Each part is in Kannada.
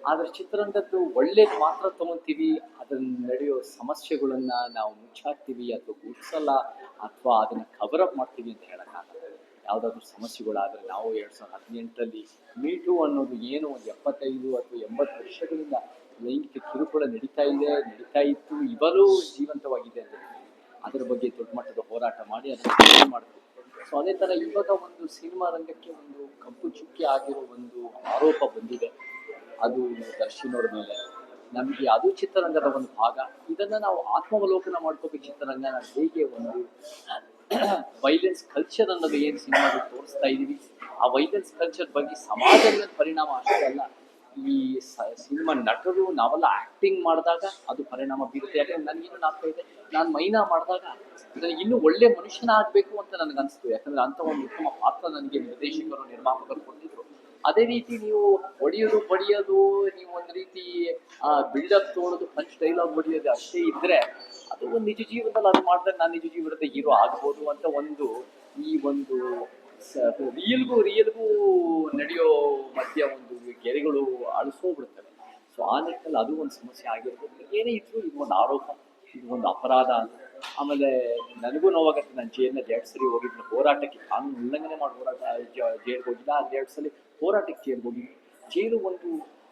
ಆದರೆ ಚಿತ್ರರಂಗದ್ದು ಒಳ್ಳೇದು ಮಾತ್ರ ತಗೊಂತೀವಿ, ಅದನ್ನ ನಡೆಯೋ ಸಮಸ್ಯೆಗಳನ್ನ ನಾವು ಮುಚ್ಚಾಕ್ತೀವಿ ಅಥವಾ ಗುಡ್ಸಲ್ಲ ಅಥವಾ ಅದನ್ನ ಕವರ್ ಅಪ್ ಮಾಡ್ತೀವಿ ಅಂತ ಹೇಳೋಕ್ಕಾಗಲ್ಲ. ಯಾವುದಾದ್ರೂ ಸಮಸ್ಯೆಗಳಾದರೆ ನಾವು 2018ರಲ್ಲಿ ಮೀಟು ಅನ್ನೋದು ಏನು ಒಂದು 75 ಅಥವಾ 80 ವರ್ಷಗಳಿಂದ ಲೈಂಗಿಕ ಕಿರುಕುಳ ನಡೀತಾ ಇತ್ತು, ಇವರೂ ಜೀವಂತವಾಗಿದೆ ಅಂತ ಅದರ ಬಗ್ಗೆ ದೊಡ್ಡ ಮಟ್ಟದ ಹೋರಾಟ ಮಾಡಿ ಅದನ್ನು ಮಾಡಿದ್ರು. ಸೊ ಅದೇ ಥರ ಇವಾಗ ಒಂದು ಸಿನಿಮಾ ರಂಗಕ್ಕೆ ಒಂದು ಕಪ್ಪು ಚುಕ್ಕಿ ಆಗಿರೋ ಒಂದು ಆರೋಪ ಬಂದಿದೆ, ಅದು ದರ್ಶನ್ ಅವ್ರ ಮೇಲೆ. ನಮಗೆ ಅದು ಚಿತ್ರರಂಗದ ಒಂದು ಭಾಗ. ಇದನ್ನು ನಾವು ಆತ್ಮಾವಲೋಕನ ಮಾಡ್ಕೋಬೇಕು. ಚಿತ್ರರಂಗ ನಾವು ಹೇಗೆ ಒಂದು ವೈಲೆನ್ಸ್ ಕಲ್ಚರ್ ಅನ್ನೋದು ಏನು ಸಿನಿಮಾಗಳು ತೋರಿಸ್ತಾ ಇದ್ದೀವಿ, ಆ ವೈಲೆನ್ಸ್ ಕಲ್ಚರ್ ಬಗ್ಗೆ ಸಮಾಜದ ಮೇಲೆ ಪರಿಣಾಮ ಅಷ್ಟೇ ಅಲ್ಲ, ಈ ಸಿನಿಮಾ ನಟರು ನಾವೆಲ್ಲ ಆ್ಯಕ್ಟಿಂಗ್ ಮಾಡಿದಾಗ ಅದು ಪರಿಣಾಮ ಬೀರುತ್ತೆ. ಯಾಕಂದ್ರೆ ನನಗಿನ್ನೂ ಆಗ್ತಾ ಇದೆ, ನಾನು ಮೈನಾ ಮಾಡಿದಾಗ ನನಗೆ ಇನ್ನೂ ಒಳ್ಳೆ ಮನುಷ್ಯನಾಗಬೇಕು ಅಂತ ನನಗನ್ನಿಸ್ತು. ಯಾಕಂದರೆ ಅಂಥ ಒಂದು ಉತ್ತಮ ಪಾತ್ರ ನನಗೆ ನಿರ್ದೇಶಕರು ನಿರ್ಮಾಪಕರು ಕೊಟ್ಟಿದ್ರು. ಅದೇ ರೀತಿ ನೀವು ಹೊಡೆಯೋದು ಬಡಿಯೋದು, ನೀವು ಒಂದು ರೀತಿ ಬಿಲ್ಡಪ್ ತೋಡೋದು, ಪಂಚ್ ಡೈಲಾಗ್ ಹೊಡೆಯೋದು ಅಷ್ಟೇ ಇದ್ದರೆ ಅದು ಒಂದು ನಿಜ ಜೀವನದಲ್ಲಿ ಅದು ಮಾಡಿದ್ರೆ ನಾನು ನಿಜ ಜೀವನದ ಹೀರೋ ಆಗ್ಬೋದು ಅಂತ ಒಂದು ಈ ಒಂದು ರಿಯಲ್ಗೂ ನಡೆಯೋ ಮಧ್ಯ ಒಂದು ಗೆರೆಗಳು ಅಳಿಸೋಗ್ಬಿಡ್ತವೆ. ಸೊ ಆ ನಿಟ್ಟಿನಲ್ಲಿ ಅದು ಒಂದು ಸಮಸ್ಯೆ ಆಗಿರ್ಬೋದು. ಏನೇ ಇದ್ರೂ ಇದು ಒಂದು ಆರೋಪ, ಇದು ಒಂದು ಅಪರಾಧ. ಆಮೇಲೆ ನನಗೂ ನೋವಾಗತ್ತೆ. ನಾನು ಜೈಲಿನಲ್ಲಿ 2 ಸರಿ ಹೋಗಿದ್ದೀನಿ ಹೋರಾಟಕ್ಕೆ, ಕಾನೂನು ಉಲ್ಲಂಘನೆ ಮಾಡಿ ಹೋರಾಟ ಜೈಲಿಗೆ ಹೋಗಿಲ್ಲ, ಅದು 2 ಸಲ ಹೋರಾಟಕ್ಕೆ ಜೈಲಿಗೆ ಹೋಗಿದ್ದೀನಿ. ಜೈಲು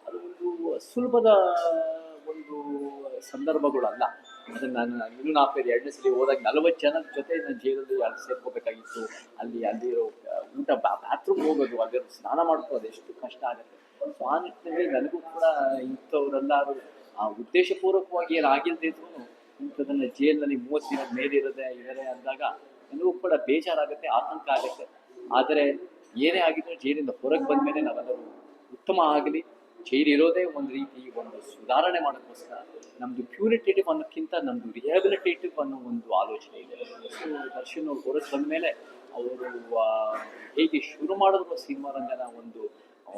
ಅದು ಒಂದು ಸುಲಭದ ಒಂದು ಸಂದರ್ಭಗಳಲ್ಲ. ಅದನ್ನು ನಾನು ಇನ್ನೂ 2ನೇ ಸಲ ಹೋದಾಗ 40 ಜನದ ಜೊತೆ ನಾನು ಜೈಲಲ್ಲಿ ಅಲ್ಲಿ ಸೇರ್ಕೋಬೇಕಾಗಿತ್ತು. ಅಲ್ಲಿರೋ ಊಟ ಬಾತ್ರೂಮ್ ಹೋಗೋದು, ಅಲ್ಲಿರೋ ಸ್ನಾನ ಮಾಡ್ಕೋದು ಎಷ್ಟು ಕಷ್ಟ ಆಗುತ್ತೆ. ಸೊ ಆ ನಿಟ್ಟಿನಲ್ಲಿ ನನಗೂ ಕೂಡ ಇಂಥವರೆಲ್ಲರೂ ಉದ್ದೇಶಪೂರ್ವಕವಾಗಿ ಏನಾಗಿಲ್ಲದೆ ಇದ್ರೂ ಇಂಥದನ್ನು ಜೈಲಿನಲ್ಲಿ 30 ದಿನದ ಮೇಲೆ ಇದ್ದಾರೆ ಅಂದಾಗ ನನಗೂ ಕೂಡ ಬೇಜಾರಾಗುತ್ತೆ, ಆತಂಕ ಆಗುತ್ತೆ. ಆದರೆ ಏನೇ ಆಗಿದ್ರು ಜೈಲಿಂದ ಹೊರಗೆ ಬಂದ ಮೇಲೆ ನಾವೆಲ್ಲರೂ ಉತ್ತಮ ಆಗಲಿ. ಜೈಲಿರೋದೇ ಒಂದು ರೀತಿ ಒಂದು ಸುಧಾರಣೆ ಮಾಡೋಕ್ಕೋಸ್ಕರ. ನಮ್ಮದು ಪ್ಯೂರಿಟೇಟಿವ್ ಅನ್ನೋಕ್ಕಿಂತ ನಮ್ಮದು ರಿಹ್ಯಾಬಿಲಿಟೇಟಿವ್ ಅನ್ನೋ ಒಂದು ಆಲೋಚನೆ ಇದೆ. ಸೊ ದರ್ಶನ್ ಅವ್ರು ಹೊರಗೆ ಬಂದ ಮೇಲೆ ಅವರು ಹೇಗೆ ಶುರು ಮಾಡಿದ್ರು ಸಿನಿಮಾ ರಂಗನ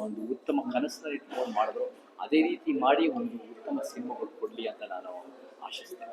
ಒಂದು ಉತ್ತಮ ಕನಸನ್ನ ಇಟ್ಕೊಂಡು ಮಾಡಿದ್ರು, ಅದೇ ರೀತಿ ಮಾಡಿ ಒಂದು ಉತ್ತಮ ಸಿನಿಮಾಗಳು ಕೊಡಲಿ ಅಂತ ನಾನು ಆಶಿಸ್ತೇನೆ.